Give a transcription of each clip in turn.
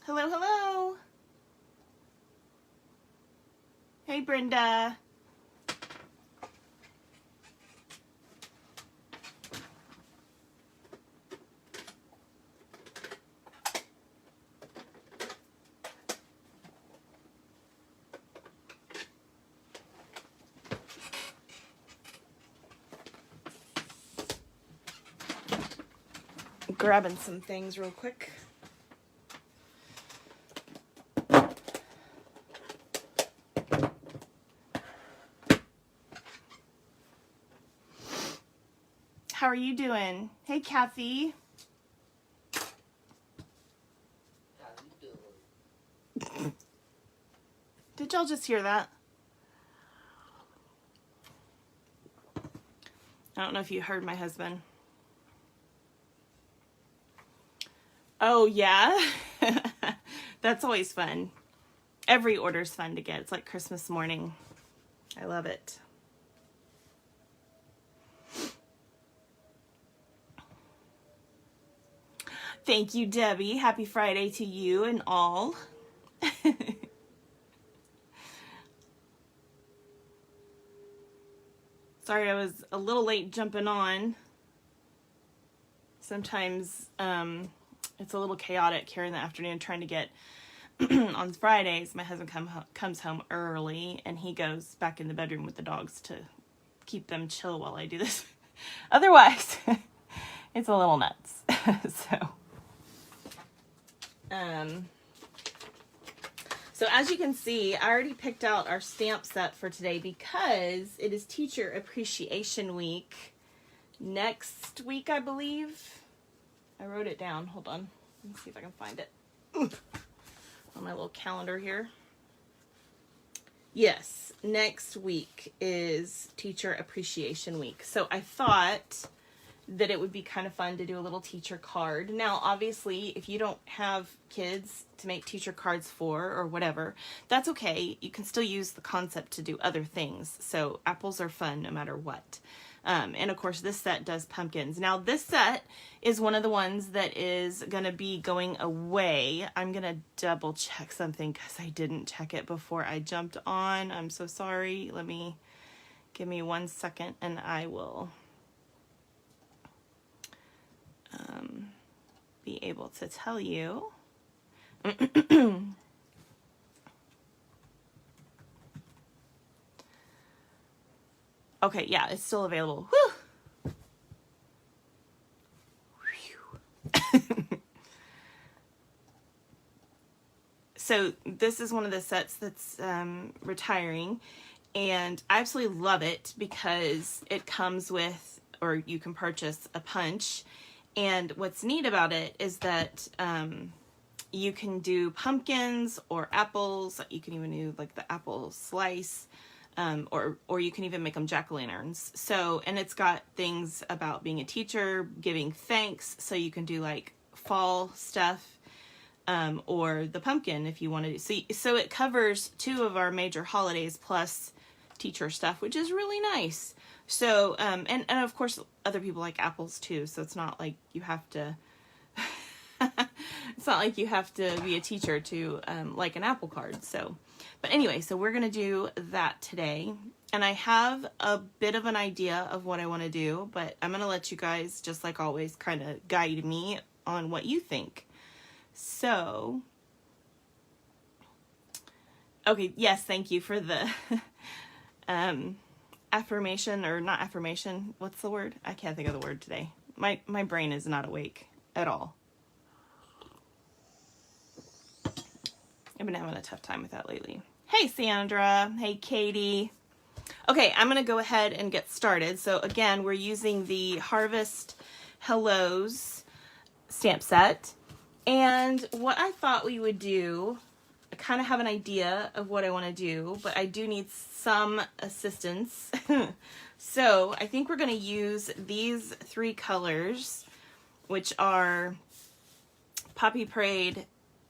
Hello, hello. Hey, Brenda. Grabbing some things real quick. How are you doing? Hey, Kathy. How you doing? Did y'all just hear that? I don't know if you heard my husband. Oh, yeah? That's always fun. Every order's fun to get. It's like Christmas morning. I love it. Thank you, Debbie. Happy Friday to you and all. Sorry, I was a little late jumping on. Sometimes it's a little chaotic here in the afternoon trying to get on Fridays. My husband comes home early and he goes back in the bedroom with the dogs to keep them chill while I do this. Otherwise, it's a little nuts. So as you can see, I already picked out our stamp set for today because it is Teacher Appreciation Week. Next week, I believe. I wrote it down. Hold on. Let me see if I can find it on my little calendar here. Yes, next week is Teacher Appreciation Week. So I thought that it would be kind of fun to do a little teacher card. Now, obviously, if you don't have kids to make teacher cards for or whatever, that's okay. You can still use the concept to do other things. So apples are fun no matter what. And of course, this set does pumpkins. Now, this set is one of the ones that is going to be going away. I'm going to double check something because I didn't check it before I jumped on. I'm so sorry. Give me 1 second and I will be able to tell you. Okay, yeah, it's still available. So this is one of the sets that's retiring, and I absolutely love it because it comes with, or you can purchase a punch. And what's neat about it is that you can do pumpkins or apples. You can even do like the apple slice. Or you can even make them jack-o'-lanterns. So, and it's got things about being a teacher, giving thanks. So you can do like fall stuff, or the pumpkin if you want to do. So it covers 2 of our major holidays plus teacher stuff, which is really nice. So, and of course other people like apples too. So it's not like you have to, it's not like you have to be a teacher to, like an apple card. So, but anyway, so we're going to do that today. And I have a bit of an idea of what I want to do, but I'm going to let you guys, just like always, kind of guide me on what you think. So, okay, yes, thank you for the affirmation, or not affirmation. What's the word? I can't think of the word today. My brain is not awake at all. I've been having a tough time with that lately. Hey, Sandra. Hey, Katie. Okay, I'm going to go ahead and get started. So again, we're using the Harvest Hellos stamp set. And what I thought we would do, I kind of have an idea of what I want to do, but I do need some assistance. So I think we're going to use these 3 colors, which are Poppy Parade,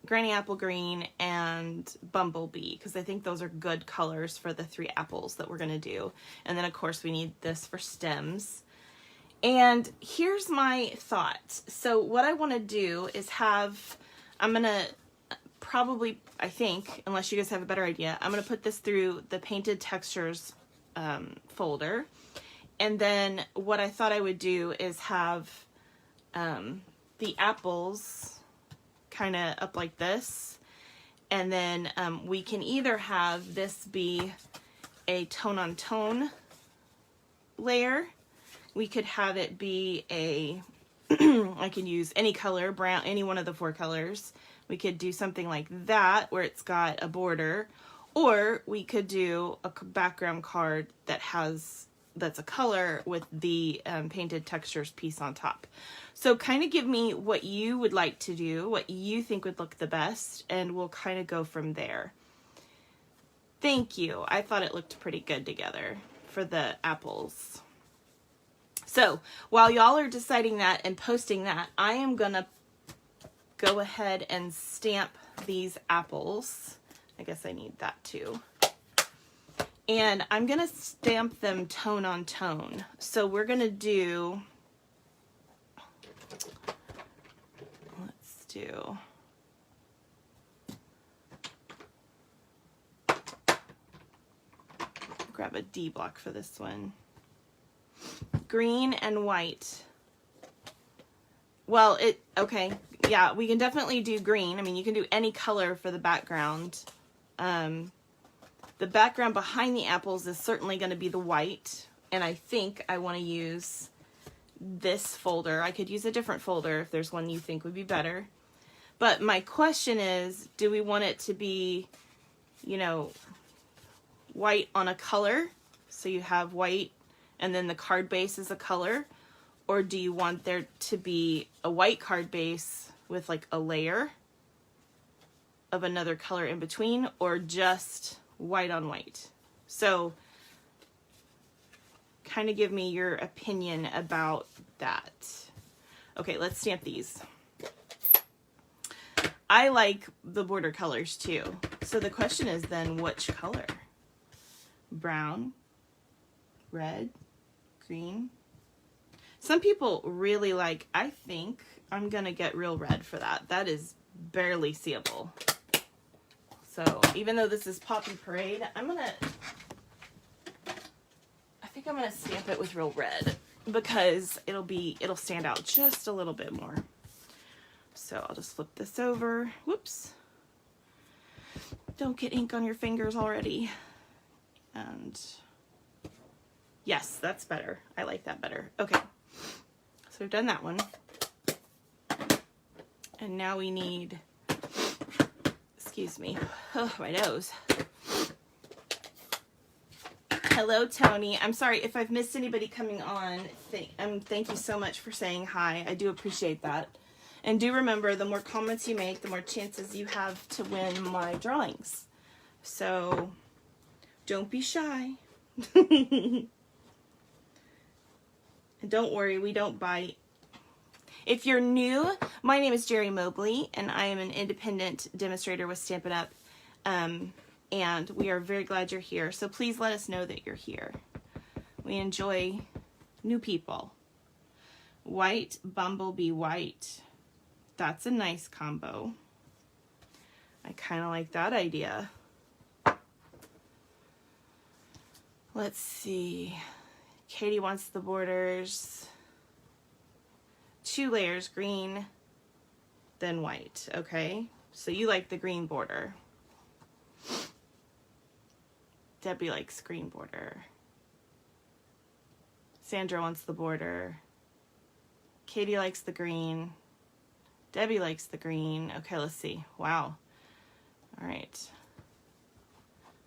Granny Apple Green, and Bumblebee, because I think those are good colors for the 3 apples that we're going to do. And then, of course, we need this for stems. And here's my thought. So what I want to do is I'm going to probably, I think, unless you guys have a better idea, I'm going to put this through the Painted Textures folder. And then what I thought I would do is have the apples kind of up like this. And then we can either have this be a tone-on-tone layer. We could have it be a, I can use any color, brown, any one of the 4 colors. We could do something like that where it's got a border. Or we could do a background card that's a color with the Painted Textures piece on top. So kind of give me what you would like to do, what you think would look the best, and we'll kind of go from there. Thank you. I thought it looked pretty good together for the apples. So while y'all are deciding that and posting that, I am gonna go ahead and stamp these apples. I guess I need that too. And I'm gonna stamp them tone on tone. So we're gonna do, let's do, grab a D block for this one. Green and white. Well, okay, yeah, we can definitely do green. I mean, you can do any color for the background. The background behind the apples is certainly going to be the white, and I think I want to use this folder. I could use a different folder if there's one you think would be better. But my question is, do we want it to be, you know, white on a color? So you have white and then the card base is a color? Or do you want there to be a white card base with like a layer of another color in between, or just white on white? So kind of give me your opinion about that. Okay, let's stamp these. I like the border colors too. So the question is then, which color? Brown, red, green. Some people really like, I think I'm gonna get real red for that. That is barely seeable. So even though this is Poppy Parade, I think I'm gonna stamp it with real red because it'll stand out just a little bit more. So I'll just flip this over. Whoops. Don't get ink on your fingers already. And yes, that's better. I like that better. Okay. So we've done that one. And now we need, excuse me, oh, my nose. Hello, Tony. I'm sorry if I've missed anybody coming on. Thank you so much for saying hi. I do appreciate that. And do remember, the more comments you make, the more chances you have to win my drawings. So don't be shy. And don't worry, we don't bite. If you're new, my name is Jeri Mobley, and I am an independent demonstrator with Stampin' Up! And we are very glad you're here. So please let us know that you're here. We enjoy new people. White, Bumblebee White. That's a nice combo. I kind of like that idea. Let's see. Katie wants the borders. 2 layers, green, then white. Okay, so you like the green border. Debbie likes green border. Sandra wants the border. Katie likes the green. Debbie likes the green. Okay, let's see. Wow. All right.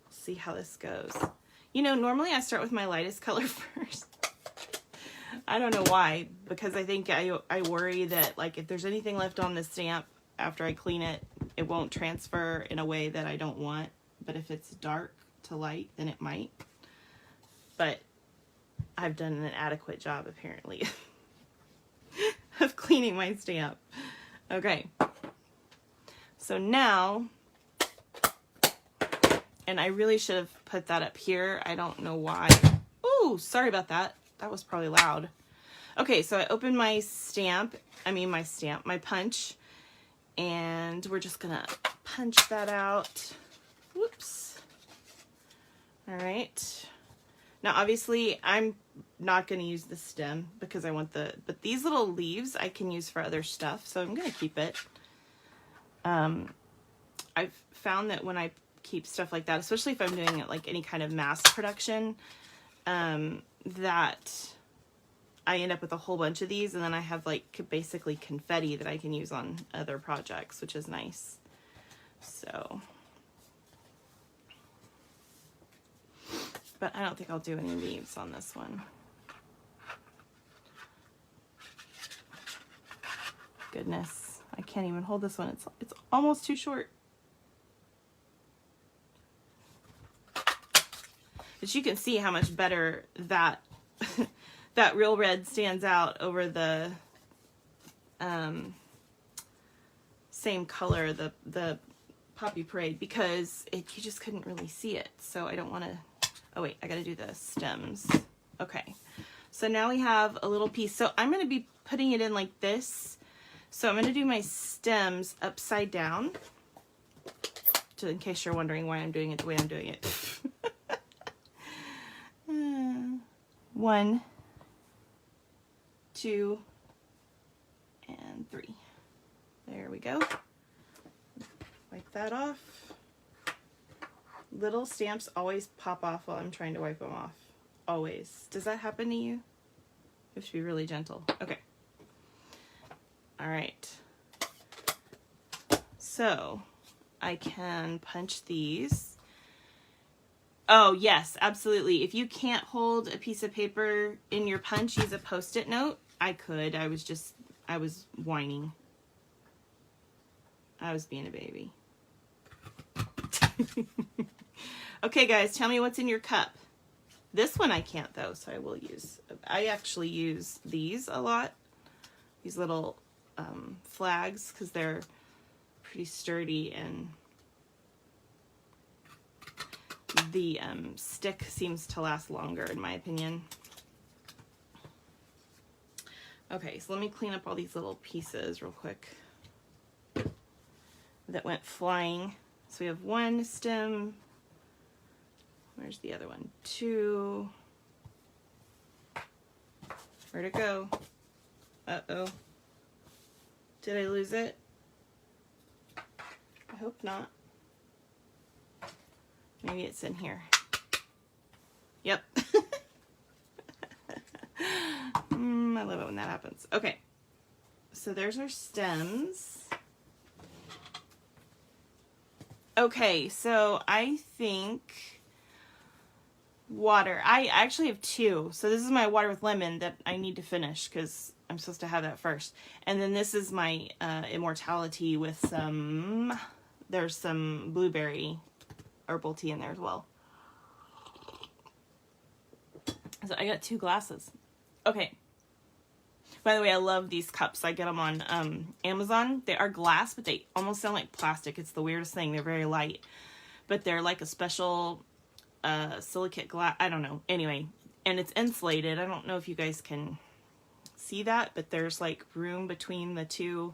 See how this goes. You know, normally I start with my lightest color first. I don't know why, because I think I worry that, like, if there's anything left on the stamp after I clean it, it won't transfer in a way that I don't want. But if it's dark to light, then it might. But I've done an adequate job, apparently, of cleaning my stamp. Okay. So now, and I really should have put that up here. I don't know why. Oh, sorry about that. That was probably loud. Okay, so I opened my punch, And we're just gonna punch that out. Whoops. All right. Now, obviously, I'm not going to use the stem because I want but these little leaves I can use for other stuff, so I'm going to keep it. I've found that when I keep stuff like that, especially if I'm doing it like any kind of mass production, that I end up with a whole bunch of these, and then I have like basically confetti that I can use on other projects, which is nice. So, but I don't think I'll do any leaves on this one. Goodness, I can't even hold this one. It's almost too short. But you can see how much better that that real red stands out over the same color, the Poppy Parade, because you just couldn't really see it. So I don't want to, oh wait, I got to do the stems. Okay, so now we have a little piece. So I'm going to be putting it in like this. So I'm going to do my stems upside down, in case you're wondering why I'm doing it the way I'm doing it. 1, 2, and 3. There we go. Wipe that off. Little stamps always pop off while I'm trying to wipe them off. Always. Does that happen to you? You have to be really gentle. Okay. All right. So I can punch these. Oh, yes, absolutely. If you can't hold a piece of paper in your punch, use a Post-it note. I could. I was whining. I was being a baby. Okay, guys, tell me what's in your cup. This one I can't, though, so I actually use these a lot. These little flags, because they're pretty sturdy, and the stick seems to last longer, in my opinion. Okay, so let me clean up all these little pieces real quick that went flying. So we have 1 stem. Where's the other one? 2. Where'd it go? Uh-oh. Did I lose it? I hope not. Maybe it's in here. Yep. I love it when that happens. Okay. So there's our stems. Okay, so I think water. I actually have 2. So this is my water with lemon that I need to finish because I'm supposed to have that first. And then this is my immortality with there's some blueberry herbal tea in there as well. So I got 2 glasses. Okay. By the way, I love these cups. I get them on Amazon. They are glass, but they almost sound like plastic. It's the weirdest thing. They're very light. But they're like a special silicate glass. I don't know. Anyway, and it's insulated. I don't know if you guys can see that, but there's like room between the two.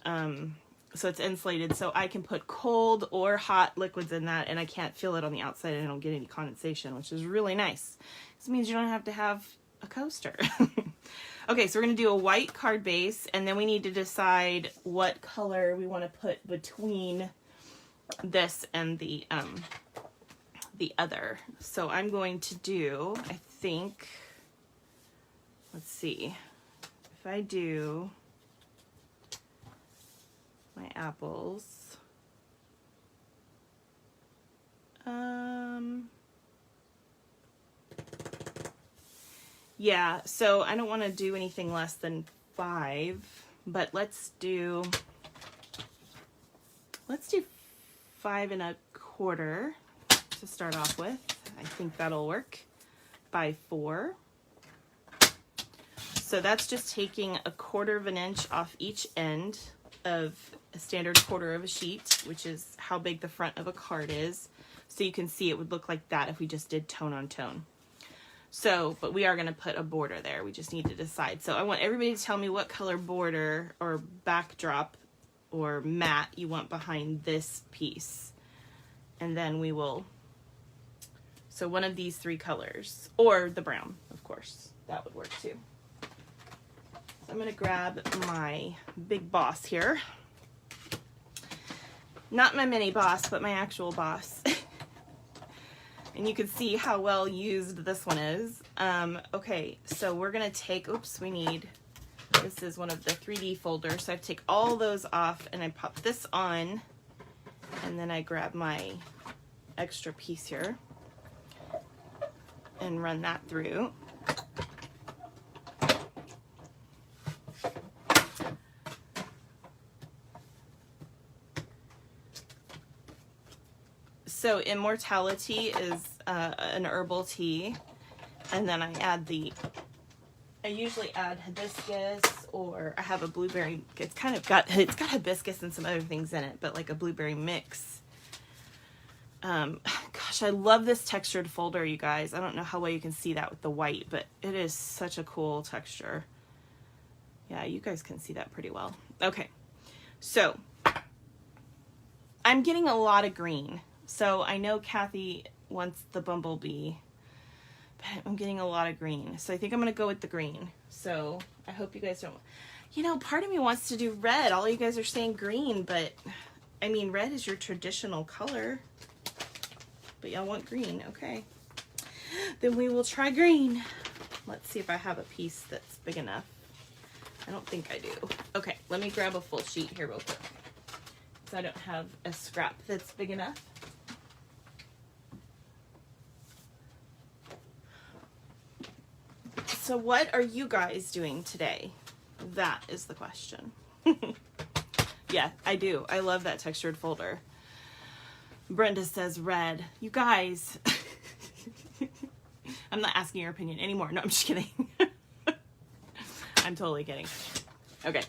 So it's insulated, so I can put cold or hot liquids in that, and I can't feel it on the outside, and I don't get any condensation, which is really nice. This means you don't have to have a coaster. Okay, so we're going to do a white card base, and then we need to decide what color we want to put between this and the other. So I'm going to do, I think, let's see, if I do my apples, yeah, so I don't want to do anything less than 5, but let's do 5 1/4 to start off with. I think that'll work. By 4. So that's just taking 1/4 of an inch off each end of a standard 1/4 of a sheet, which is how big the front of a card is. So you can see it would look like that if we just did tone on tone. So, but we are going to put a border there. We just need to decide. So I want everybody to tell me what color border or backdrop or matte you want behind this piece. And then we will, so one of these 3 colors, or the brown, of course, that would work too. So I'm going to grab my big boss here. Not my mini boss, but my actual boss. And you can see how well used this one is. Okay, so we're going to take, oops, we need, this is one of the 3D folders. So I take all those off and I pop this on. And then I grab my extra piece here and run that through. So Immortality is an herbal tea, and then I add I usually add hibiscus, or I have a blueberry, it's got hibiscus and some other things in it, but like a blueberry mix. Gosh, I love this textured folder, you guys. I don't know how well you can see that with the white, but it is such a cool texture. Yeah, you guys can see that pretty well. Okay, so I'm getting a lot of green. So I know Kathy wants the bumblebee, but I'm getting a lot of green. So I think I'm going to go with the green. So I hope you guys don't, you know, part of me wants to do red. All you guys are saying green, but I mean, red is your traditional color, but y'all want green. Okay. Then we will try green. Let's see if I have a piece that's big enough. I don't think I do. Okay, let me grab a full sheet here real quick, so I don't have a scrap that's big enough. So what are you guys doing today? That is the question. Yeah, I do. I love that textured folder. Brenda says red. You guys, I'm not asking your opinion anymore. No, I'm just kidding. I'm totally kidding. Okay.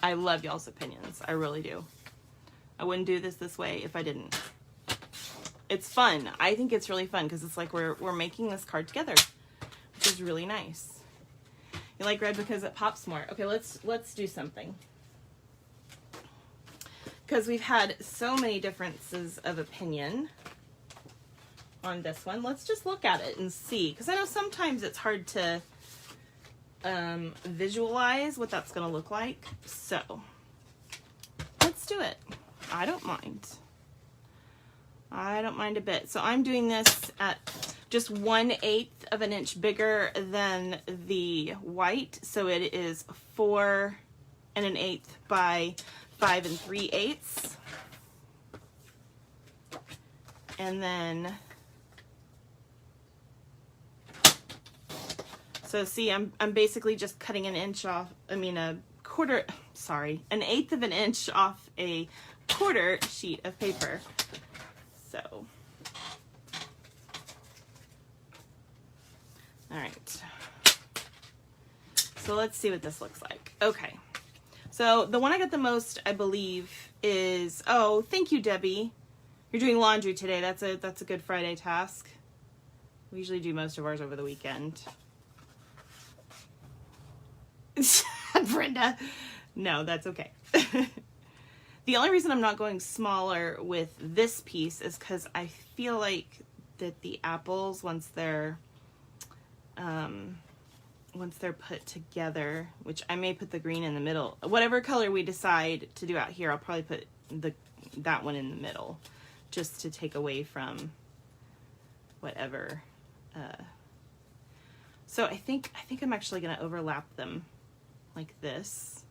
I love y'all's opinions. I really do. I wouldn't do this way if I didn't. It's fun. I think it's really fun because it's like we're making this card together, which is really nice. You like red because it pops more. Okay, let's do something. Because we've had so many differences of opinion on this one. Let's just look at it and see. Because I know sometimes it's hard to visualize what that's going to look like. So let's do it. I don't mind. I don't mind a bit. So I'm doing this at just 1/8 of an inch bigger than the white. So it is 4 1/8 by 5 3/8. And then, so see, I'm basically just cutting an inch off, an 1/8 of an inch off a quarter sheet of paper. So, all right. So let's see what this looks like. Okay. So the one I got the most, I believe, is, oh, thank you, Debbie. You're doing laundry today. That's a Good Friday task. We usually do most of ours over the weekend. Brenda. No, that's okay. The only reason I'm not going smaller with this piece is because I feel like that the apples, once they're put together, which I may put the green in the middle, whatever color we decide to do out here, I'll probably put that one in the middle, just to take away from whatever. So I think I'm actually going to overlap them like this.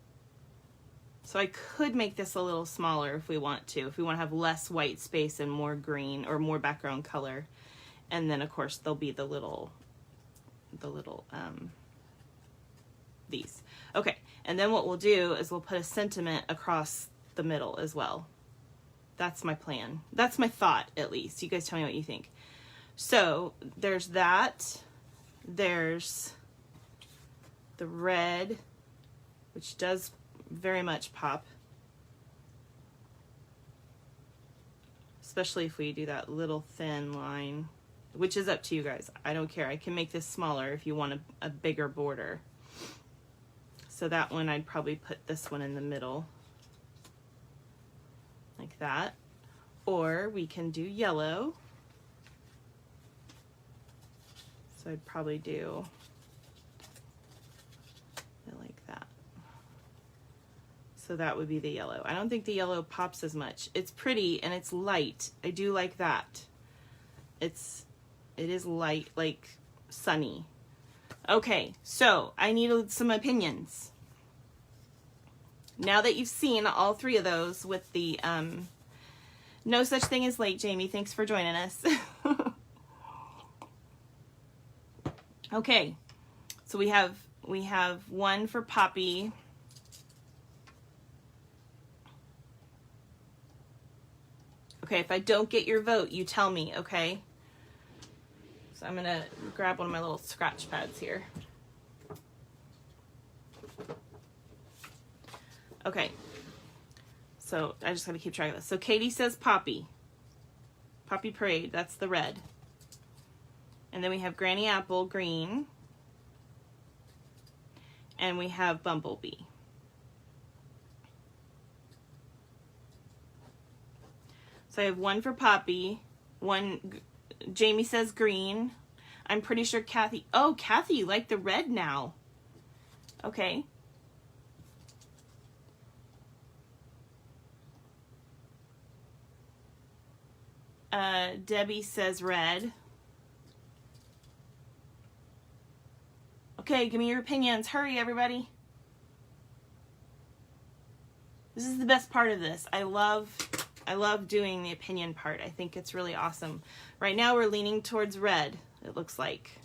So I could make this a little smaller if we want to have less white space and more green or more background color. And then of course there'll be the little these. Okay, and then what we'll do is we'll put a sentiment across the middle as well. That's my plan. That's my thought, at least. You guys tell me what you think. So there's that. There's the red, which does very much pop, especially if we do that little thin line, which is up to you guys. I don't care. I can make this smaller if you want a bigger border. So that one, I'd probably put this one in the middle. that. Or we can do yellow. So I'd probably do it like that. So that would be the yellow. I don't think the yellow pops as much. It's pretty and it's light. I do like that. It is light, like sunny. Okay, so I need some opinions. Now that you've seen all three of those with the no such thing as late, Jamie. Thanks for joining us. Okay, so we have one for Poppy. Okay, if I don't get your vote, you tell me, okay? So I'm gonna grab one of my little scratch pads here. Okay, so I just gotta keep track of this. So Katie says Poppy. Poppy Parade, that's the red. And then we have Granny Apple, green. And we have Bumblebee. So I have one for Poppy, one, Jamie says green. I'm pretty sure Kathy, oh, Kathy, you like the red now. Okay. Debbie says red. Okay, give me your opinions. Hurry, everybody. This is the best part of this. I love doing the opinion part. I think it's really awesome. Right now we're leaning towards red, it looks like.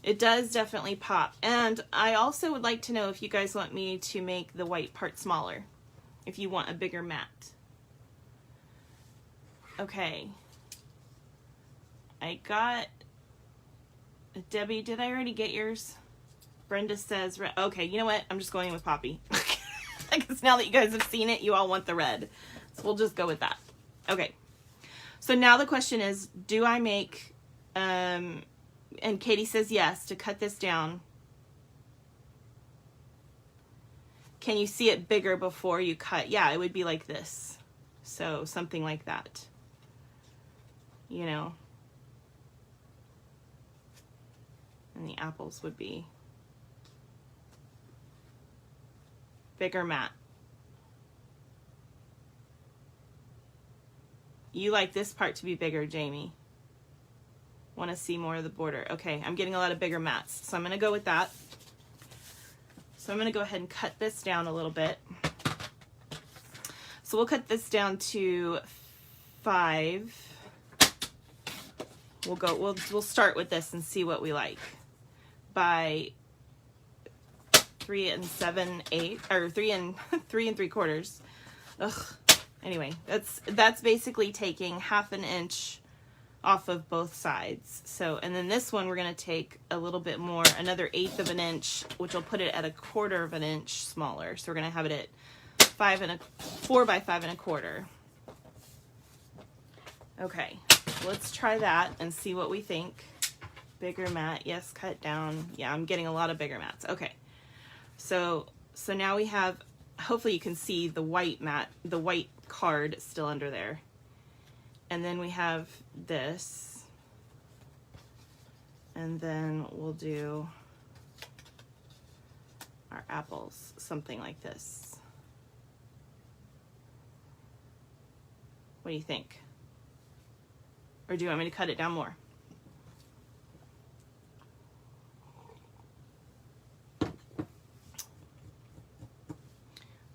It does definitely pop. And I also would like to know if you guys want me to make the white part smaller. If you want a bigger mat. Okay. I got... Debbie, did I already get yours? Brenda says red. Okay, you know what? I'm just going with Poppy. I guess now that you guys have seen it, you all want the red. So we'll just go with that. Okay. So now the question is, do I make, and Katie says yes, to cut this down. Can you see it bigger before you cut? Yeah, it would be like this. So something like that. You know. And the apples would be bigger mat. You like this part to be bigger, Jamie. Want to see more of the border. Okay, I'm getting a lot of bigger mats, so I'm going to go with that. So I'm going to go ahead and cut this down a little bit. So we'll cut this down to 5. We'll start with this and see what we like. By 3 7/8 or 3 3/3. Ugh. Anyway, that's basically taking 1/2 inch off of both sides. So, and then this one we're going to take a little bit more, another 1/8 inch, which will put it at 1/4 inch smaller. So we're going to have it at 4 by 5 1/4. Okay, let's try that and see what we think. Bigger mat, yes, cut down. Yeah, I'm getting a lot of bigger mats. Okay, so now we have, hopefully you can see the white mat, the white card still under there. And then we have this. And then we'll do our apples, something like this. What do you think? Or do you want me to cut it down more?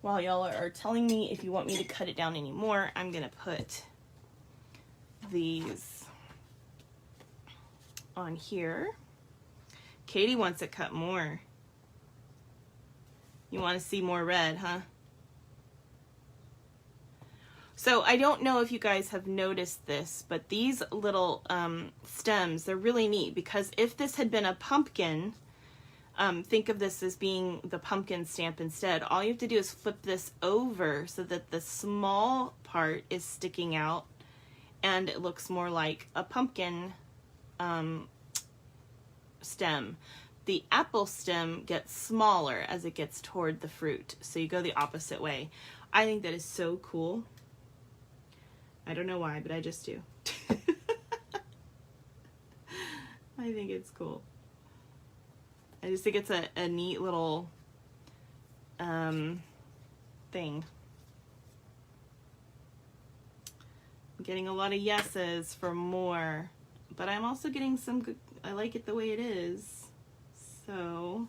While y'all are telling me if you want me to cut it down anymore, I'm gonna put these on here. Katie wants it cut more. You want to see more red, huh? So I don't know if you guys have noticed this, but these little stems, they're really neat, because if this had been a pumpkin, think of this as being the pumpkin stamp instead. All you have to do is flip this over so that the small part is sticking out and it looks more like a pumpkin stem. The apple stem gets smaller as it gets toward the fruit, so you go the opposite way. I think that is so cool. I don't know why, but I just do. I think it's cool. I just think it's a neat little thing. I'm getting a lot of yeses for more, but I'm also getting some good, I like it the way it is. So,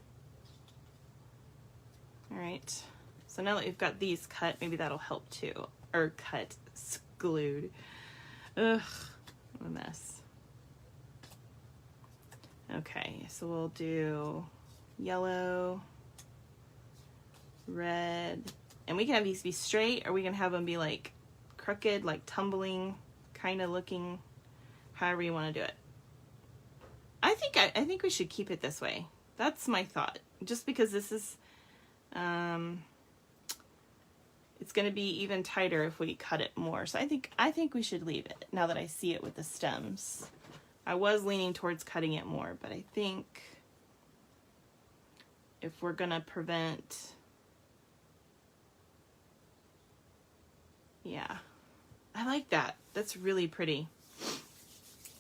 all right. So now that we've got these cut, maybe that'll help too. Or cut, glued. Ugh, what a mess. Okay, so we'll do yellow, red, and we can have these be straight, or we can have them be like crooked, like tumbling, kind of looking, however you want to do it. I think we should keep it this way. That's my thought. Just because this is, it's going to be even tighter if we cut it more. So I think we should leave it now that I see it with the stems. I was leaning towards cutting it more, but I think if we're going to prevent, yeah, I like that. That's really pretty.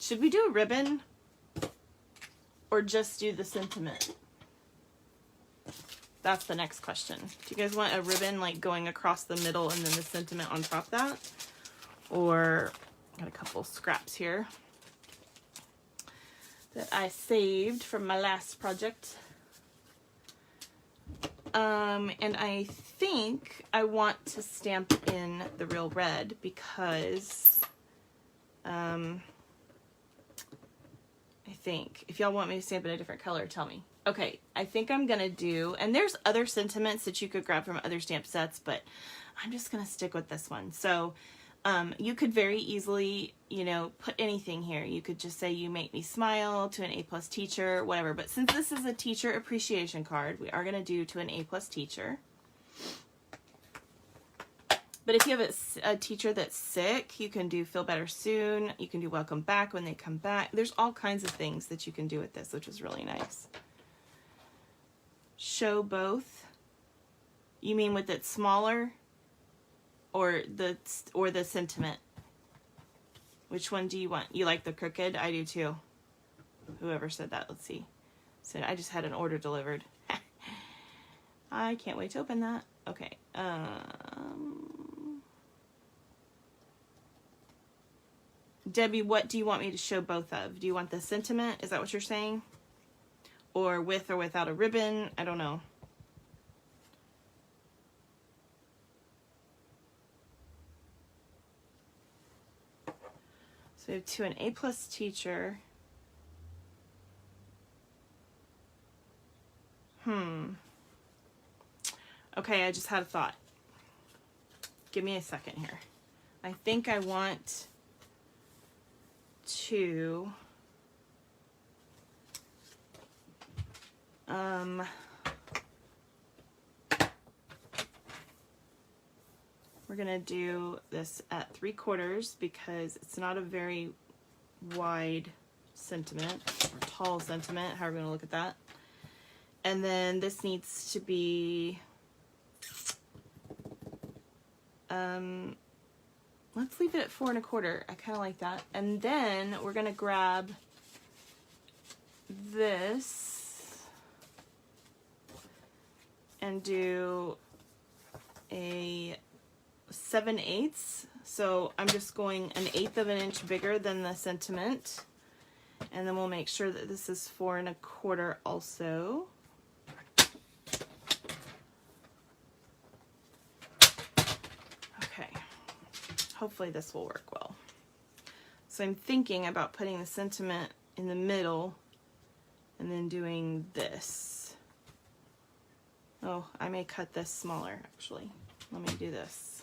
Should we do a ribbon or just do the sentiment? That's the next question. Do you guys want a ribbon like going across the middle and then the sentiment on top of that? Or, I got a couple scraps here that I saved from my last project. And I think I want to stamp in the real red because I think if y'all want me to stamp it a different color, tell me. Okay, I think I'm gonna do, and there's other sentiments that you could grab from other stamp sets, but I'm just gonna stick with this one. So you could very easily, you know, put anything here. You could just say, you make me smile, to an A+ teacher, whatever. But since this is a teacher appreciation card, we are gonna do to an A+ teacher. But if you have a teacher that's sick, you can do feel better soon. You can do welcome back when they come back. There's all kinds of things that you can do with this, which is really nice. Show both. You mean with it smaller or the sentiment? Which one do you want? You like the crooked? I do too. Whoever said that, let's see. Said I just had an order delivered. I can't wait to open that. Okay. Debbie, what do you want me to show both of? Do you want the sentiment? Is that what you're saying? Or with or without a ribbon? I don't know. So to an A+ teacher. Okay, I just had a thought. Give me a second here. I think I want to we're gonna do this at 3/4 because it's not a very wide sentiment or tall sentiment, however you want to look at that. And then this needs to be let's leave it at 4 1/4. I kind of like that. And then we're gonna grab this and do a 7/8. So I'm just going 1/8 of an inch bigger than the sentiment. And then we'll make sure that this is 4 1/4 also. Okay. Hopefully this will work well. So I'm thinking about putting the sentiment in the middle and then doing this. Oh, I may cut this smaller actually. Let me do this.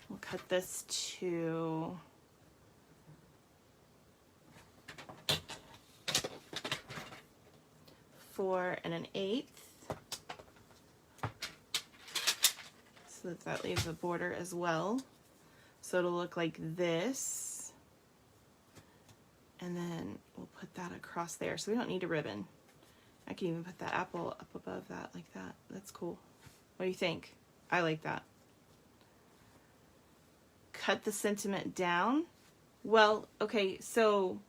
We'll cut this to 4 1/8. So that leaves a border as well. So it'll look like this. And then we'll put that across there. So we don't need a ribbon. I can even put that apple up above that like that. That's cool. What do you think? I like that. cut the sentiment down. Well, okay, so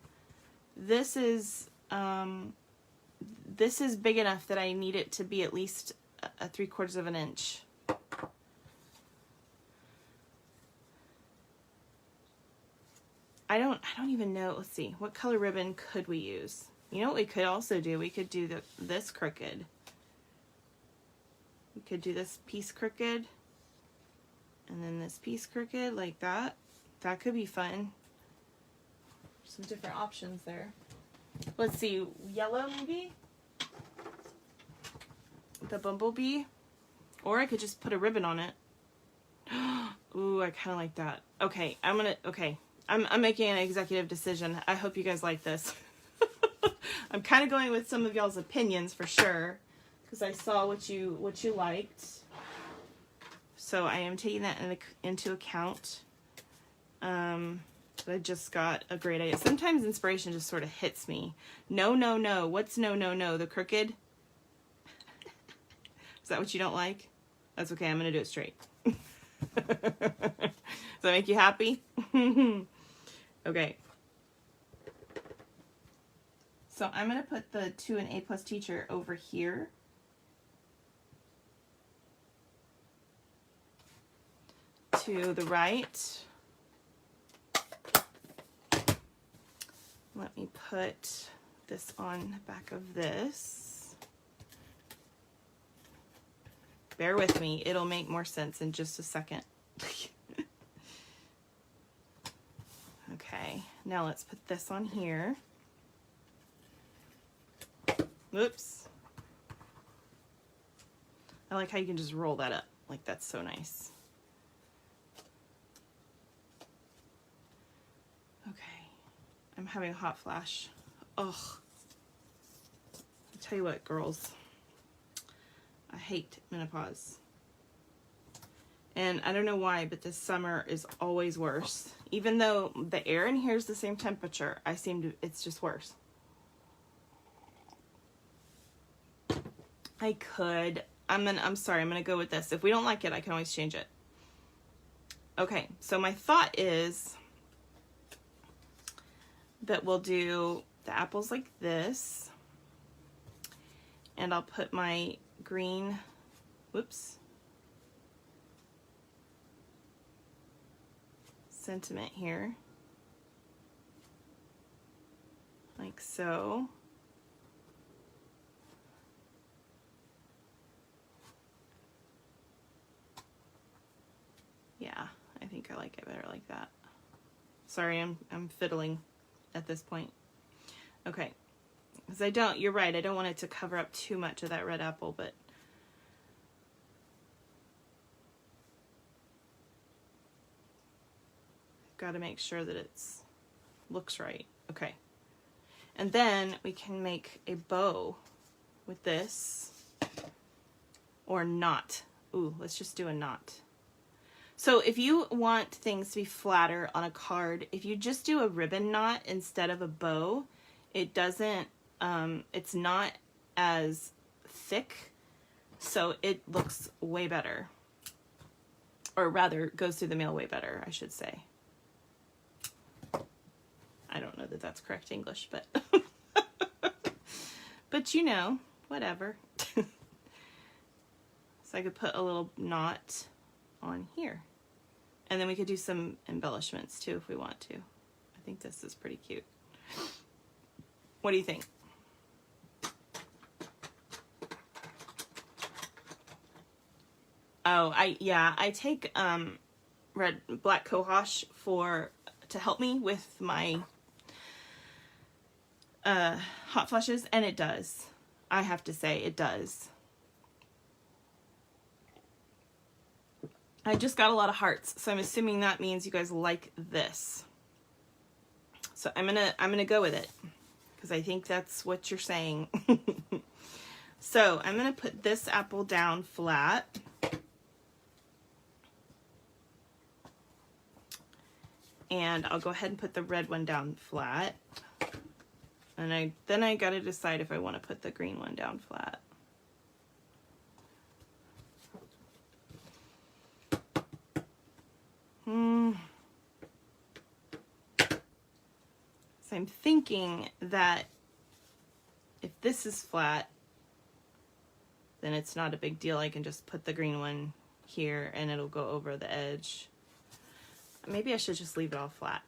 this is big enough that I need it to be at least a 3/4 of an inch. I don't even know. Let's see. What color ribbon could we use? You know what we could also do? We could do this crooked. We could do this piece crooked. And then this piece crooked like that. That could be fun. Some different options there. Let's see. Yellow maybe? The bumblebee. Or I could just put a ribbon on it. Ooh, I kind of like that. Okay, I'm making an executive decision. I hope you guys like this. I'm kind of going with some of y'all's opinions for sure, because I saw what you liked. So I am taking that into account. I just got a great idea. Sometimes inspiration just sort of hits me. No. What's no? The crooked? Is that what you don't like? That's okay. I'm going to do it straight. Does that make you happy? Okay. So I'm going to put the To an A+ Teacher over here. To the right. Let me put this on the back of this. Bear with me. It'll make more sense in just a second. Okay, now let's put this on here. Whoops. I like how you can just roll that up. Like, that's so nice. Okay, I'm having a hot flash. Ugh. I'll tell you what, girls. I hate menopause. And I don't know why, but this summer is always worse. Even though the air in here is the same temperature, it's just worse. I'm sorry, I'm gonna go with this. If we don't like it, I can always change it. Okay, so my thought is that we'll do the apples like this. And I'll put my green, sentiment here. Like so. Yeah, I think I like it better like that. Sorry, I'm fiddling at this point. Okay, because you're right, I don't want it to cover up too much of that red apple, but I've got to make sure that it's looks right. Okay, and then we can make a bow with this, or knot. Ooh, let's just do a knot. So if you want things to be flatter on a card, if you just do a ribbon knot instead of a bow, it doesn't, it's not as thick, so it looks way better. Or rather, goes through the mail way better, I should say. I don't know that that's correct English, but but you know, whatever. So I could put a little knot on here. And then we could do some embellishments too if we want to. I think this is pretty cute. What do you think? Oh, I take black cohosh to help me with my hot flushes, and it does. I have to say, it does. I just got a lot of hearts, so I'm assuming that means you guys like this. So I'm gonna go with it because I think that's what you're saying. So I'm gonna put this apple down flat. And I'll go ahead and put the red one down flat. And then I gotta decide if I want to put the green one down flat. So I'm thinking that if this is flat, then it's not a big deal. I can just put the green one here and it'll go over the edge. Maybe I should just leave it all flat.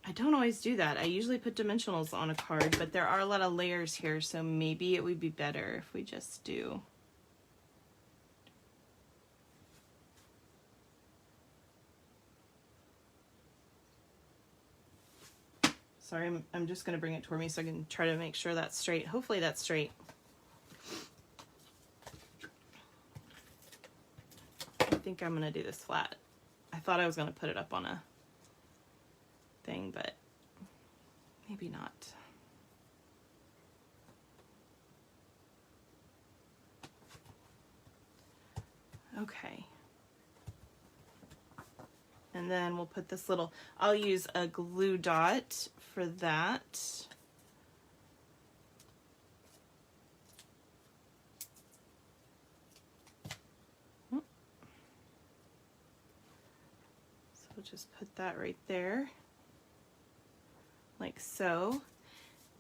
I don't always do that. I usually put dimensionals on a card, but there are a lot of layers here, so maybe it would be better if we just do. Sorry, I'm just going to bring it toward me so I can try to make sure that's straight. Hopefully that's straight. I think I'm going to do this flat. I thought I was going to put it up on a thing, but maybe not. Okay. And then we'll put this little, I'll use a glue dot for that. So we'll just put that right there, like so.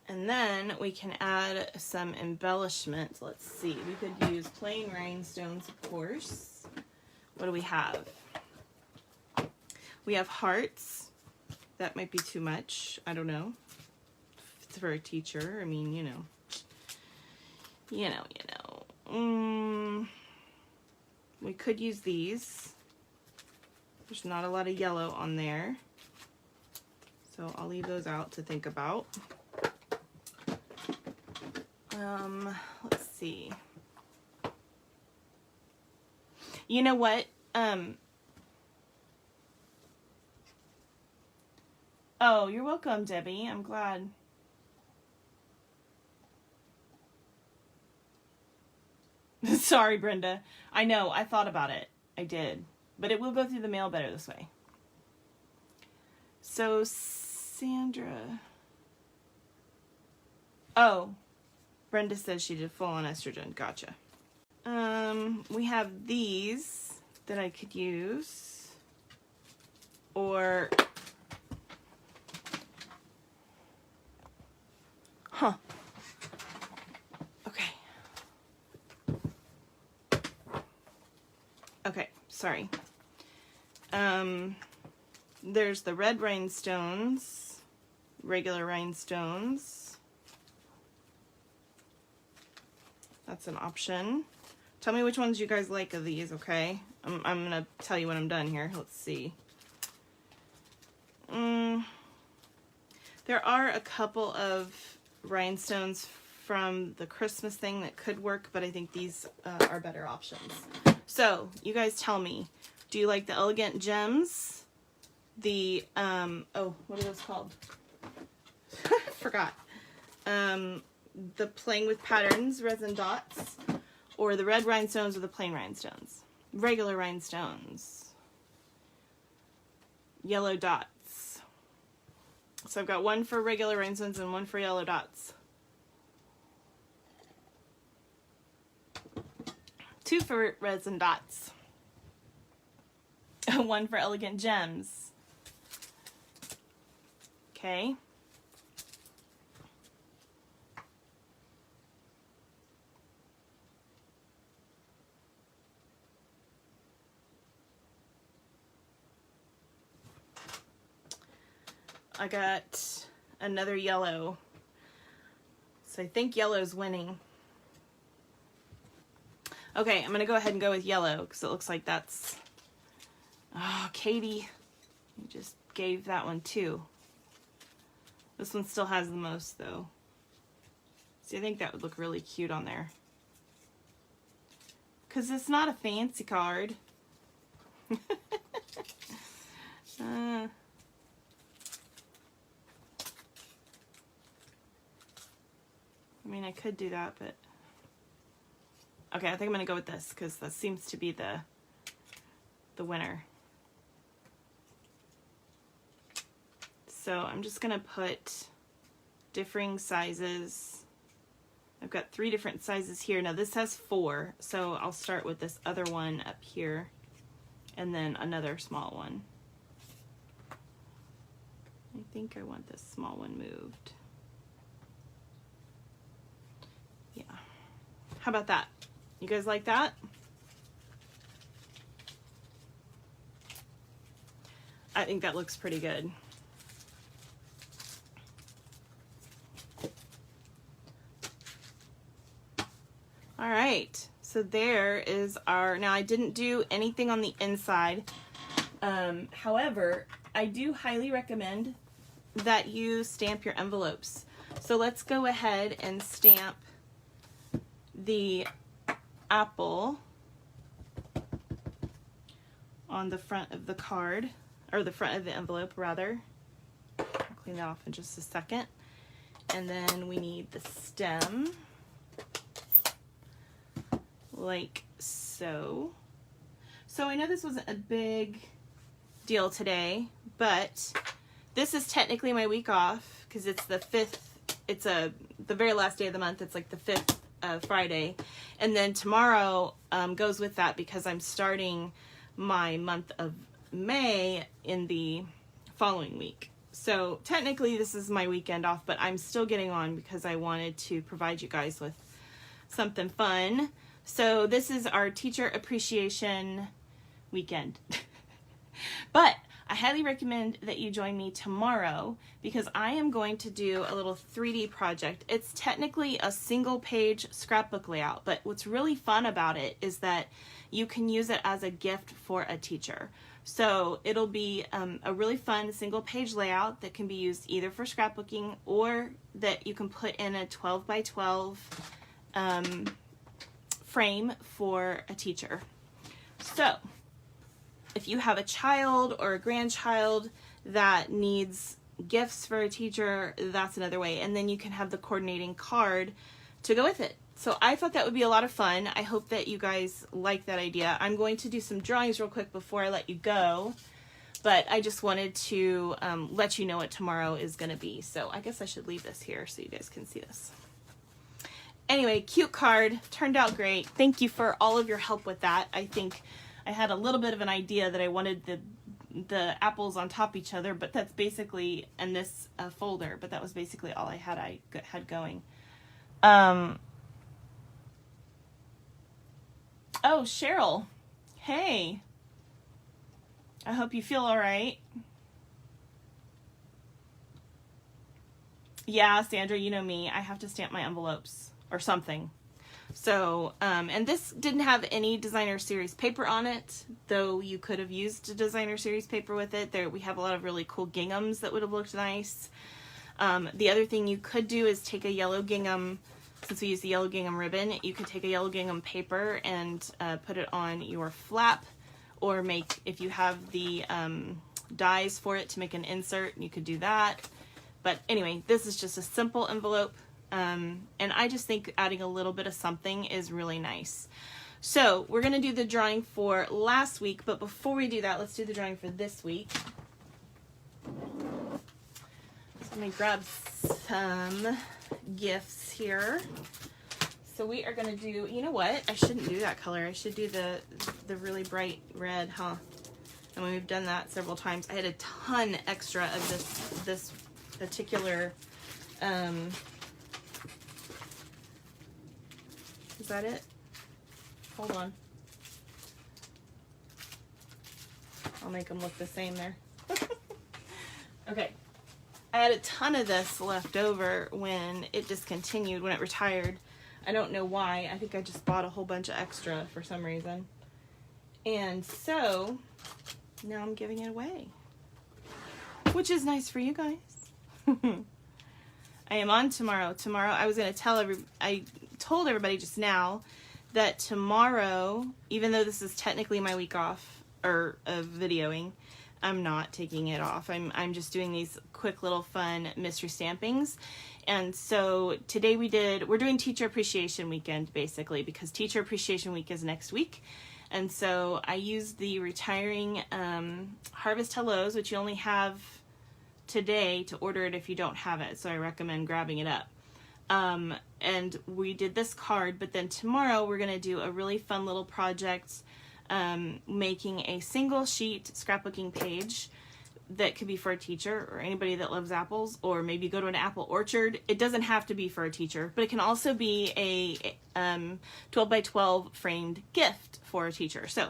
And then we can add some embellishment. Let's see, we could use plain rhinestones, of course. What do we have? We have hearts. That might be too much. I don't know. For a teacher, I mean, you know. We could use these. There's not a lot of yellow on there, so I'll leave those out to think about. Let's see. You know what? Oh, you're welcome, Debbie. I'm glad. Sorry, Brenda. I know, I thought about it. I did. But it will go through the mail better this way. So, Sandra. Oh, Brenda says she did full on estrogen. Gotcha. We have these that I could use. Or... Huh. Okay. Okay, sorry. There's the red rhinestones, regular rhinestones. That's an option. Tell me which ones you guys like of these, okay? I'm gonna tell you when I'm done here. Let's see. There are a couple of rhinestones from the Christmas thing that could work, but I think these are better options. So, you guys tell me, do you like the Elegant Gems? The, oh, what are those called? Forgot. The Playing with Patterns resin dots, or the red rhinestones or the plain rhinestones? Regular rhinestones. Yellow dots. So I've got one for regular rhinestones and one for yellow dots. 2 for resin dots. 1 for Elegant Gems. Okay. I got another yellow. So I think yellow's winning. Okay, I'm going to go ahead and go with yellow because it looks like that's... Oh, Katie, you just gave that one 2. This one still has the most, though. See, I think that would look really cute on there. Because it's not a fancy card. I mean, I could do that, but... Okay, I think I'm going to go with this, because that seems to be the winner. So I'm just going to put differing sizes. I've got 3 different sizes here. Now this has 4, so I'll start with this other one up here, and then another small one. I think I want this small one moved. Yeah. How about that? You guys like that? I think that looks pretty good. All right, so there is our, now I didn't do anything on the inside. However, I do highly recommend that you stamp your envelopes. So let's go ahead and stamp the apple on the front of the card, or the front of the envelope rather. I'll clean that off in just a second. And then we need the stem, like so. So I know this wasn't a big deal today, but this is technically my week off because it's the 5th, it's the very last day of the month. It's like the 5th Friday. And then tomorrow goes with that because I'm starting my month of May in the following week. So technically this is my weekend off, but I'm still getting on because I wanted to provide you guys with something fun. So this is our teacher appreciation weekend. But I highly recommend that you join me tomorrow because I am going to do a little 3D project. It's technically a single page scrapbook layout, but what's really fun about it is that you can use it as a gift for a teacher. So it'll be a really fun single page layout that can be used either for scrapbooking or that you can put in a 12 by 12 frame for a teacher. So if you have a child or a grandchild that needs gifts for a teacher, that's another way. And then you can have the coordinating card to go with it. So I thought that would be a lot of fun. I hope that you guys like that idea. I'm going to do some drawings real quick before I let you go, but I just wanted to let you know what tomorrow is going to be. So I guess I should leave this here so you guys can see this. Anyway, cute card, turned out great. Thank you for all of your help with that. I think I had a little bit of an idea that I wanted the apples on top of each other, but that's basically in this folder, but that was basically all I had going. Oh, Cheryl. Hey. I hope you feel all right. Yeah, Sandra, you know me. I have to stamp my envelopes or something. So, and this didn't have any designer series paper on it, though you could have used a designer series paper with it. There, we have a lot of really cool ginghams that would have looked nice. The other thing you could do is take a yellow gingham, since we use the yellow gingham ribbon, you could take a yellow gingham paper and put it on your flap, or make, if you have the dies for it to make an insert, you could do that. But anyway, this is just a simple envelope. And I just think adding a little bit of something is really nice. So we're going to do the drawing for last week, but before we do that, let's do the drawing for this week. So let me grab some gifts here. So we are going to do, you know what? I shouldn't do that color. I should do the really bright red, huh? And we've done that several times. I had a ton extra of this particular, is that it? Hold on. I'll make them look the same there. Okay. I had a ton of this left over when it discontinued, when it retired. I don't know why. I think I just bought a whole bunch of extra for some reason. And so now I'm giving it away, which is nice for you guys. I am on tomorrow. Tomorrow I was going to I told everybody just now that tomorrow, even though this is technically my week off or of videoing, I'm not taking it off. I'm just doing these quick little fun mystery stampings. And so today we're doing Teacher Appreciation Weekend basically, because Teacher Appreciation Week is next week. And so I used the retiring Harvest Hellos, which you only have today to order it if you don't have it. So I recommend grabbing it up. And we did this card, but then tomorrow we're going to do a really fun little project, making a single sheet scrapbooking page that could be for a teacher or anybody that loves apples, or maybe go to an apple orchard. It doesn't have to be for a teacher, but it can also be a 12 by 12 framed gift for a teacher. So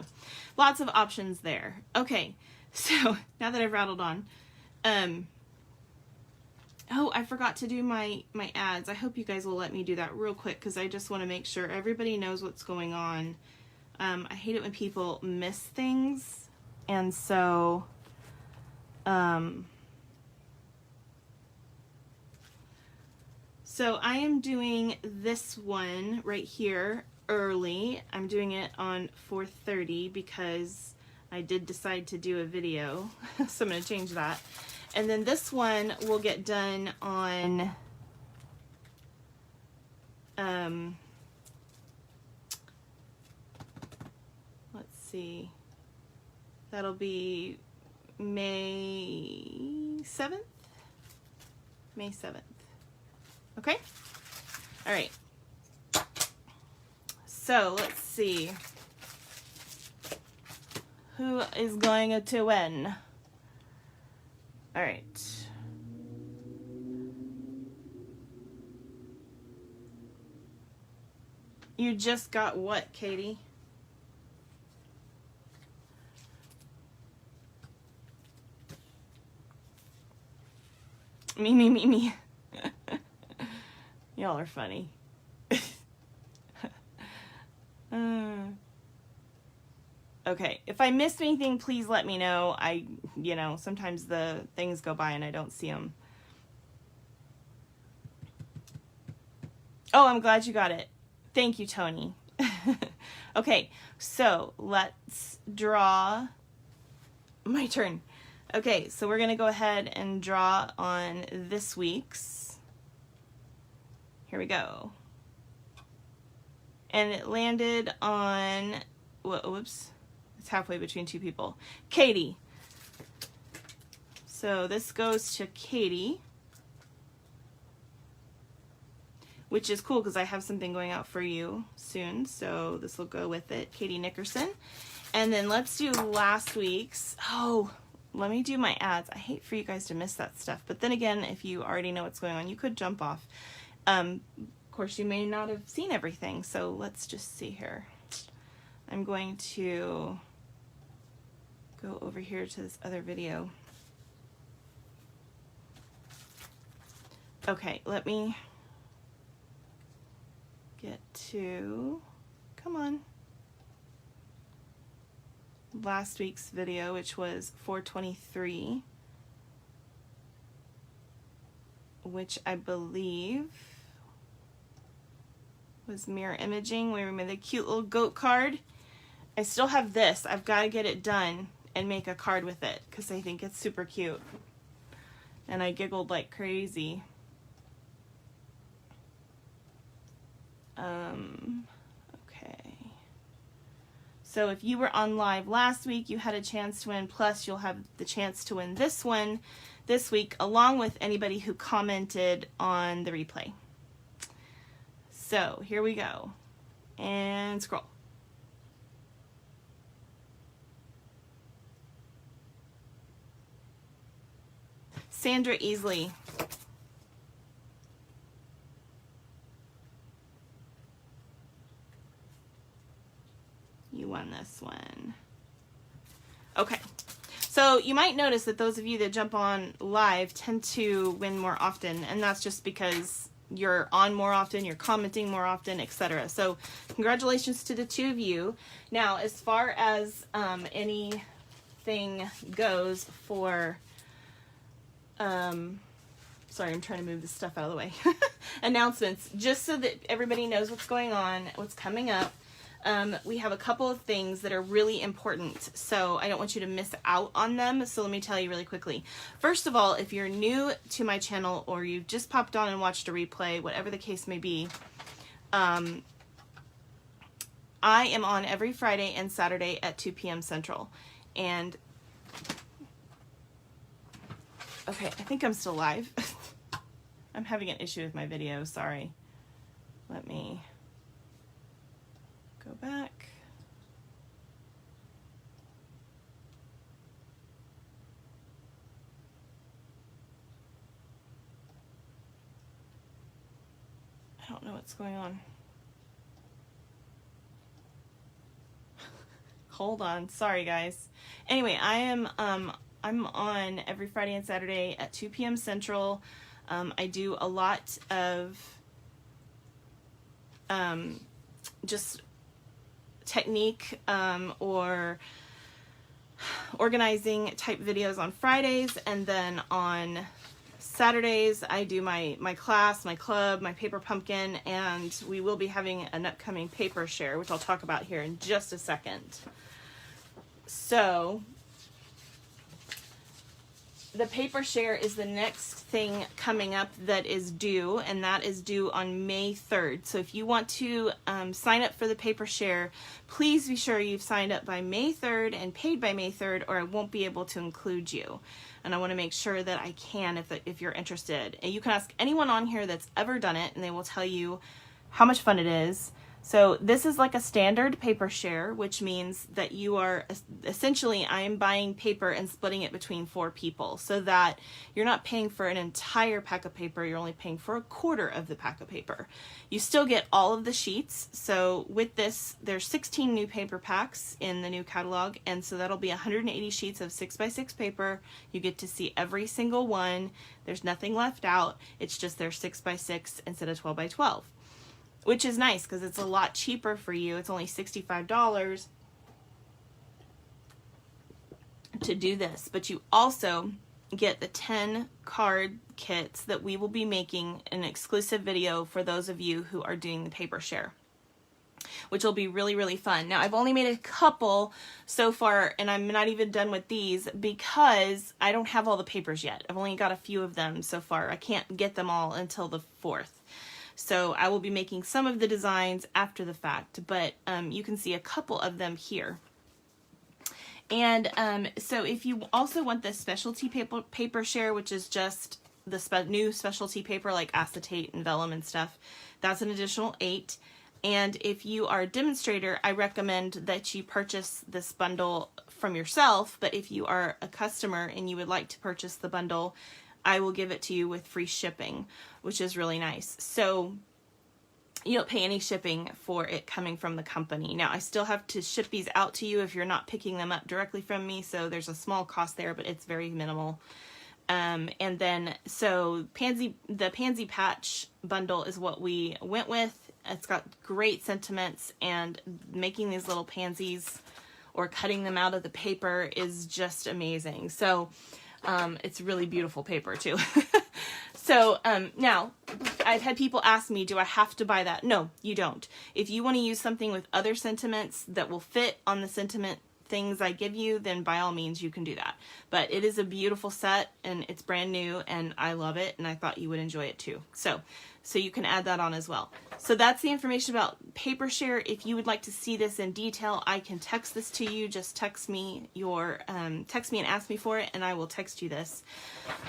lots of options there. Okay, so now that I've rattled on, oh, I forgot to do my ads. I hope you guys will let me do that real quick, because I just want to make sure everybody knows what's going on. I hate it when people miss things, and so so I am doing this one right here early. I'm doing it on 4:30 because I did decide to do a video, so I'm going to change that. And then this one will get done on let's see, that'll be May 7th? May 7th. Okay? All right. So let's see. Who is going to win? All right. You just got what, Katie? Me. Y'all are funny. Okay, if I missed anything, please let me know. Sometimes the things go by and I don't see them. Oh, I'm glad you got it. Thank you, Tony. Okay, so let's draw. My turn. Okay, so we're going to go ahead and draw on this week's. Here we go. And it landed on, whoops, it's halfway between two people. Katie. So this goes to Katie, which is cool because I have something going out for you soon, so this will go with it. Katie Nickerson. And then let's do last week's. Oh, let me do my ads. I hate for you guys to miss that stuff. But then again, if you already know what's going on, you could jump off. Of course, you may not have seen everything. So let's just see here. I'm going to go over here to this other video. Okay, let me get to, come on, last week's video, which was 423, which I believe was mirror imaging, where we made the cute little goat card. I still have this. I've got to get it done and make a card with it because I think it's super cute. And I giggled like crazy. Okay. So if you were on live last week, you had a chance to win, plus you'll have the chance to win this one this week, along with anybody who commented on the replay. So here we go. And scroll. Sandra Easley. You won this one. Okay. So you might notice that those of you that jump on live tend to win more often, and that's just because you're on more often, you're commenting more often, etc. So congratulations to the two of you. Now, as far as anything goes for, sorry, I'm trying to move this stuff out of the way. Announcements, just so that everybody knows what's going on, what's coming up. We have a couple of things that are really important, so I don't want you to miss out on them, so let me tell you really quickly. First of all, if you're new to my channel or you've just popped on and watched a replay, whatever the case may be, I am on every Friday and Saturday at 2 p.m. Central. And, okay, I think I'm still live. I'm having an issue with my video, sorry. Let me go back. don't know what's going on. Hold on. Sorry, guys. Anyway, I'm on every Friday and Saturday at 2 p.m. Central. I do a lot of just technique or organizing type videos on Fridays, and then on Saturdays I do my class, my club, my paper pumpkin, and we will be having an upcoming paper share, which I'll talk about here in just a second. So the paper share is the next thing coming up that is due, and that is due on May 3rd. So if you want to sign up for the paper share, please be sure you've signed up by May 3rd and paid by May 3rd, or I won't be able to include you. And I want to make sure that I can if you're interested. And you can ask anyone on here that's ever done it, and they will tell you how much fun it is. So this is like a standard paper share, which means that you are essentially, I am buying paper and splitting it between 4 people, so that you're not paying for an entire pack of paper, you're only paying for a quarter of the pack of paper. You still get all of the sheets. So with this, there's 16 new paper packs in the new catalog, and so that'll be 180 sheets of 6x6 paper. You get to see every single one. There's nothing left out. It's just they're 6x6 instead of 12x12. Which is nice because it's a lot cheaper for you. It's only $65 to do this. But you also get the 10 card kits that we will be making an exclusive video for those of you who are doing the paper share, which will be really, really fun. Now, I've only made a couple so far, and I'm not even done with these because I don't have all the papers yet. I've only got a few of them so far. I can't get them all until the 4th. So I will be making some of the designs after the fact, but you can see a couple of them here. And so if you also want the specialty paper share, which is just the new specialty paper like acetate and vellum and stuff, that's an additional 8. And if you are a demonstrator, I recommend that you purchase this bundle from yourself, but if you are a customer and you would like to purchase the bundle, I will give it to you with free shipping, which is really nice. So you don't pay any shipping for it coming from the company. Now, I still have to ship these out to you if you're not picking them up directly from me, so there's a small cost there, but it's very minimal. And then, so the Pansy Patch bundle is what we went with. It's got great sentiments, and making these little pansies or cutting them out of the paper is just amazing. So it's really beautiful paper too. So now I've had people ask me, do I have to buy that? No, you don't. If you want to use something with other sentiments that will fit on the sentiment things I give you, then by all means you can do that. But it is a beautiful set, and it's brand new, and I love it, and I thought you would enjoy it too. So you can add that on as well. So that's the information about paper share. If you would like to see this in detail, I can text this to you. Just text me text me and ask me for it, and I will text you this.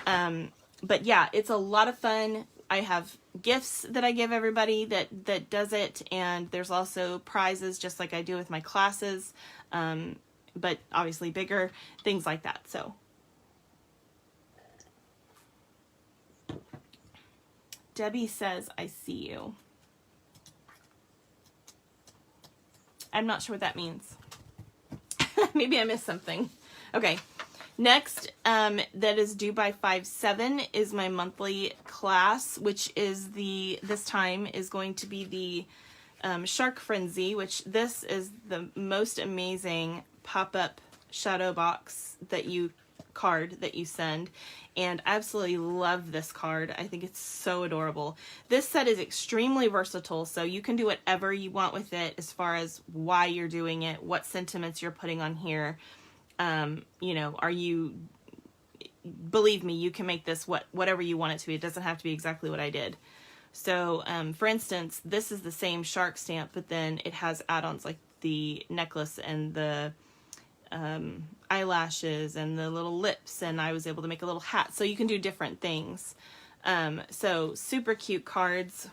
But yeah, it's a lot of fun. I have gifts that I give everybody that does it, and there's also prizes just like I do with my classes, but obviously bigger, things like that. So Debbie says, I see you. I'm not sure what that means. Maybe I missed something. Okay. Next, that is due by 5/7 is my monthly class, which is this time is going to be the Shark Frenzy, which this is the most amazing pop-up shadow box card that you send, and I absolutely love this card. I think it's so adorable. This set is extremely versatile, so you can do whatever you want with it as far as why you're doing it, what sentiments you're putting on here. Believe me, you can make this whatever you want it to be. It doesn't have to be exactly what I did. So, for instance, this is the same shark stamp, but then it has add-ons like the necklace and the eyelashes and the little lips, and I was able to make a little hat. So you can do different things. So super cute cards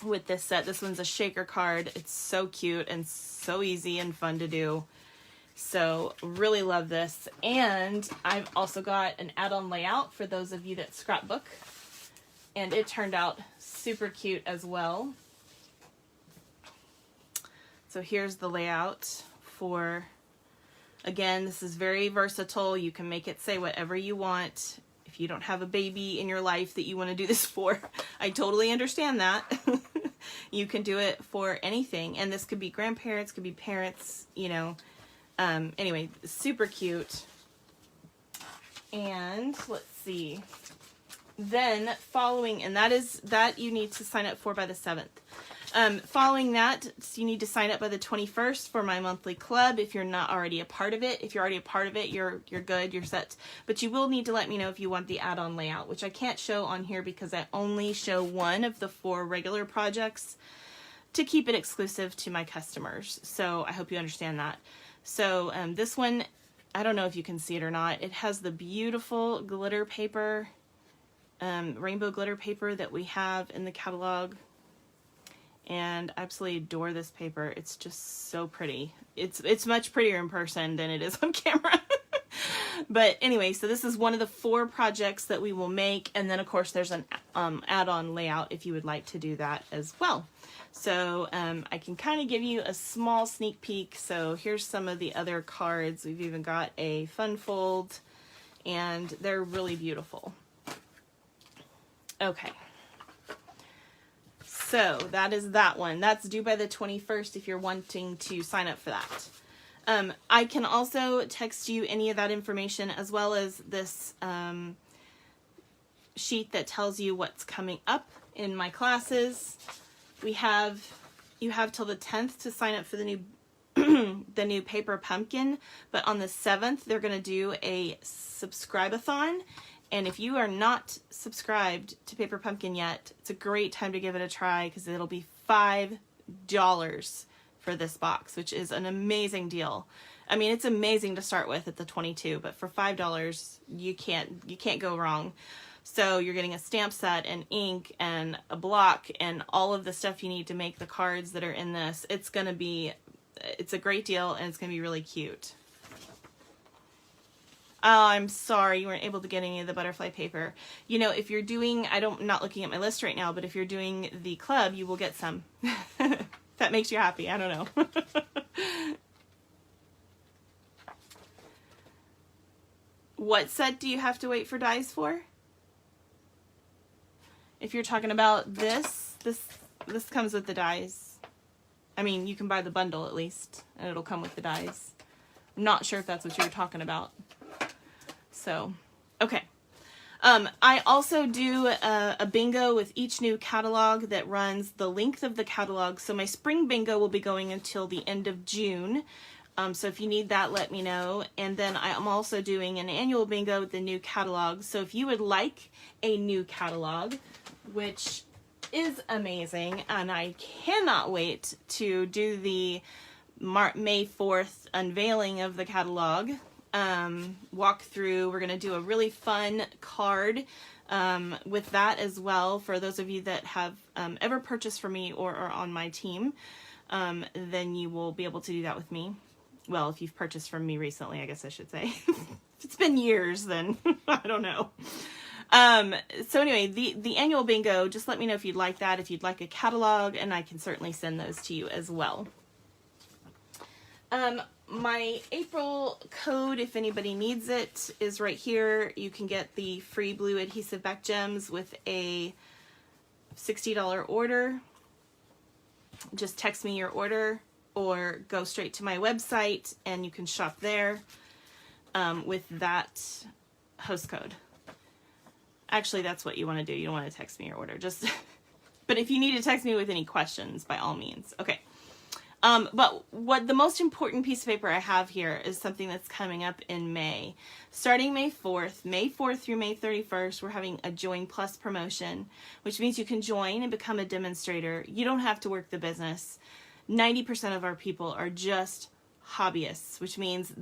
with this set. This one's a shaker card. It's so cute and so easy and fun to do. So really love this. And I've also got an add-on layout for those of you that scrapbook. and it turned out super cute as well. So here's the layout for, again, this is very versatile. You can make it say whatever you want. If you don't have a baby in your life that you want to do this for, I totally understand that. You can do it for anything. And this could be grandparents, could be parents, you know. Anyway, super cute. And let's see. Then following, and that you need to sign up for by the 7th. Following that, you need to sign up by the 21st for my monthly club if you're not already a part of it. If you're already a part of it, you're good, you're set. But you will need to let me know if you want the add-on layout, which I can't show on here because I only show one of the 4 regular projects to keep it exclusive to my customers. So I hope you understand that. So this one, I don't know if you can see it or not. It has the beautiful glitter paper, rainbow glitter paper that we have in the catalog. And I absolutely adore this paper. It's just so pretty. It's much prettier in person than it is on camera. But anyway, so this is one of the 4 projects that we will make. And then, of course, there's an add-on layout if you would like to do that as well. So I can kind of give you a small sneak peek. So here's some of the other cards. We've even got a fun fold, and they're really beautiful. Okay. So that is that one. That's due by the 21st if you're wanting to sign up for that. I can also text you any of that information as well as this sheet that tells you what's coming up in my classes. You have till the 10th to sign up for the new the new paper pumpkin, but on the 7th they're going to do a subscribe-a-thon. And if you are not subscribed to Paper Pumpkin yet, it's a great time to give it a try because it'll be $5 for this box, which is an amazing deal. I mean, it's amazing to start with at the 22, but for $5, you can't go wrong. So you're getting a stamp set and ink and a block and all of the stuff you need to make the cards that are in this. It's a great deal, and it's going to be really cute. Oh, I'm sorry you weren't able to get any of the butterfly paper. You know, if you're doing, I'm not looking at my list right now, but if you're doing the club, you will get some. That makes you happy. I don't know. What set do you have to wait for dies for? If you're talking about this comes with the dies. I mean, you can buy the bundle at least, and it'll come with the dies. I'm not sure if that's what you were talking about. So, okay. I also do a bingo with each new catalog that runs the length of the catalog. So my spring bingo will be going until the end of June. So if you need that, let me know. And then I'm also doing an annual bingo with the new catalog. So if you would like a new catalog, which is amazing, and I cannot wait to do the May 4th unveiling of the catalog. Walk through. We're going to do a really fun card with that as well for those of you that have ever purchased from me or are on my team. Then you will be able to do that with me. Well, if you've purchased from me recently, I guess I should say. If it's been years, then I don't know. So anyway, the annual bingo, just let me know if you'd like that, if you'd like a catalog, and I can certainly send those to you as well. My April code, if anybody needs it, is right here. You can get the free blue adhesive back gems with a $60 order. Just text me your order or go straight to my website and you can shop there with that host code. Actually, that's what you want to do. You don't want to text me your order. But if you need to text me with any questions, by all means. Okay. But what the most important piece of paper I have here is something that's coming up in May. Starting May 4th through May 31st, we're having a Join Plus promotion, which means you can join and become a demonstrator. You don't have to work the business. 90% of our people are just hobbyists, which means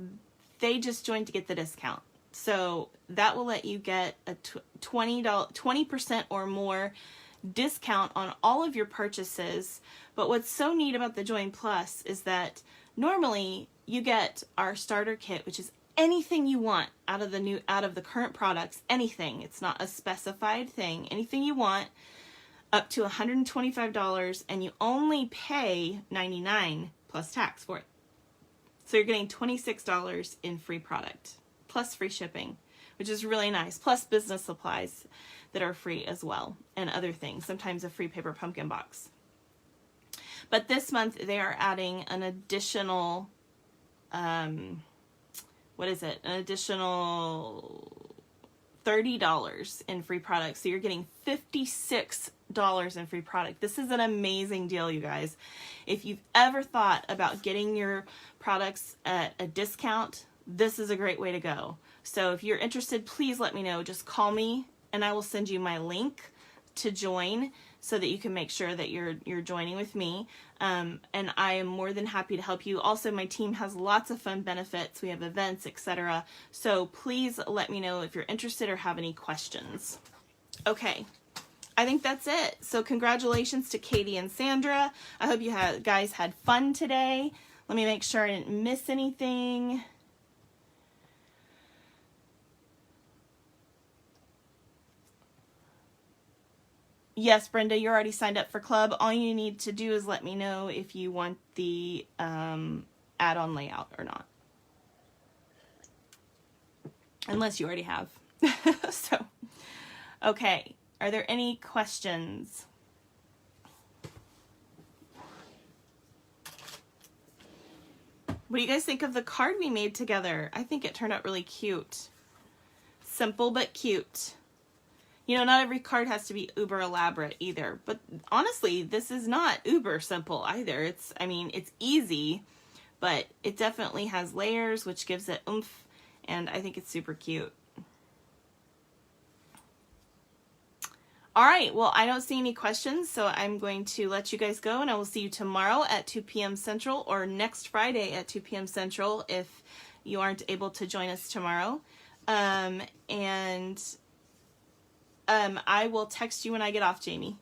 they just joined to get the discount. So that will let you get a 20% or more discount on all of your purchases. But what's so neat about the Join Plus is that normally you get our starter kit, which is anything you want out of the current products, anything. It's not a specified thing. Anything you want, up to $125, and you only pay $99 plus tax for it. So you're getting $26 in free product, plus free shipping, which is really nice, plus business supplies that are free as well, and other things, sometimes a free paper pumpkin box. But this month they are adding an additional, an additional $30 in free product. So you're getting $56 in free product. This is an amazing deal, you guys. If you've ever thought about getting your products at a discount, this is a great way to go. So if you're interested, please let me know. Just call me and I will send you my link to join so that you can make sure that you're joining with me. And I am more than happy to help you. Also, my team has lots of fun benefits. We have events, etc. So please let me know if you're interested or have any questions. Okay, I think that's it. So congratulations to Katie and Sandra. I hope you guys had fun today. Let me make sure I didn't miss anything. Yes, Brenda, you're already signed up for club. All you need to do is let me know if you want the add-on layout or not. Unless you already have. So, okay. Are there any questions? What do you guys think of the card we made together? I think it turned out really cute. Simple but cute. You know, not every card has to be uber elaborate either. But honestly, this is not uber simple either. It's easy, but it definitely has layers, which gives it oomph. And I think it's super cute. All right, well, I don't see any questions, so I'm going to let you guys go, and I will see you tomorrow at 2 p.m. Central, or next Friday at 2 p.m. Central if you aren't able to join us tomorrow. I will text you when I get off, Jamie.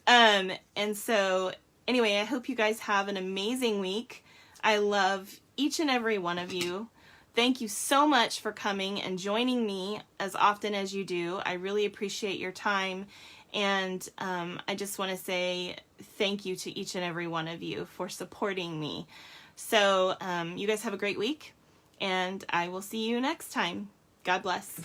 And so, anyway, I hope you guys have an amazing week. I love each and every one of you. Thank you so much for coming and joining me as often as you do. I really appreciate your time. And I just want to say thank you to each and every one of you for supporting me. So you guys have a great week, and I will see you next time. God bless.